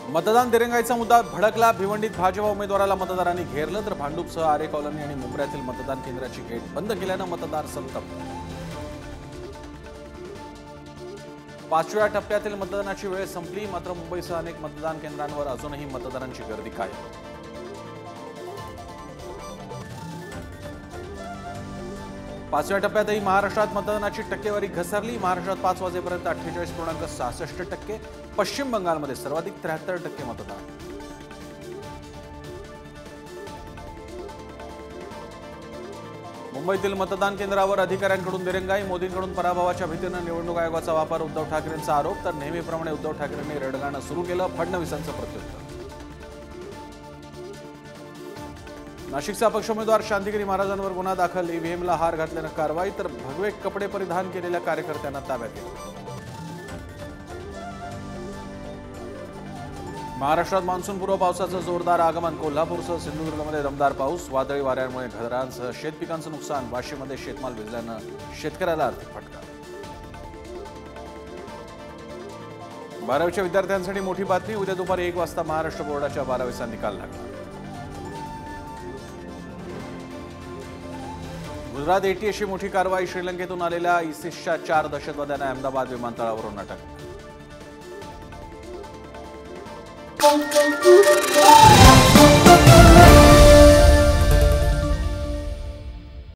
मतदान दिरंगाईचा मुद्दा भडकला। भिवंडीत भाजपा उमेदवाराला मतदारांनी घेरलं तर भांडूपसह आरे कॉलनी आणि मुंब्र्यातील मतदान केंद्राची गेट बंद केल्यानं मतदार संतप्त। 5व्या टप्प्यातील मतदानाची वेळ संपली, मात्र मुंबईसह अनेक मतदान केंद्रांवर अजूनही मतदारांची गर्दी कायम। 5व्या टप्प्यातही महाराष्ट्रात मतदानाची टक्केवारी घसरली। महाराष्ट्रात 5 वाजेपर्यंत 48.66%, पश्चिम बंगालमध्ये सर्वाधिक 73% मतदान। मुंबईतील मतदान केंद्रावर अधिकाऱ्यांकडून दिरंगाई, मोदींकडून पराभवाच्या भीतीने निवडणूक आयोगाचा वापर, उद्धव ठाकरेंचा आरोप। तर नेहमीप्रमाणे उद्धव ठाकरेंनी रडगाणं सुरू केलं, फडणवीसांचं प्रत्युत्तर। नाशिकचा अपक्ष उमेदवार शांतिगिरी महाराजांवर गुन्हा दाखल, ईव्हीएमला हार घातल्यानं कारवाई। तर भगवे कपडे परिधान केलेल्या कार्यकर्त्यांना ताब्यात घेतलं। महाराष्ट्रात मान्सूनपूर्व पावसाचं जोरदार आगमन, कोल्हापूरसह सिंधुदुर्गमध्ये दमदार पाऊस। वादळी वाऱ्यांमुळे घरांसह शेतपिकांचं नुकसान, वाशीमध्ये शेतमाल भिजल्यानं शेतकऱ्याला आर्थिक फटका। 12वीच्या विद्यार्थ्यांसाठी मोठी बातमी, उद्या दुपारी 1 वाजता महाराष्ट्र बोर्डाच्या 12वीचा निकाल लागला। गुजरात एटीएसची मोठी कारवाई, श्रीलंकेतून आलेल्या इसिसच्या 4 दहशतवाद्यांना अहमदाबाद विमानतळावरून अटक।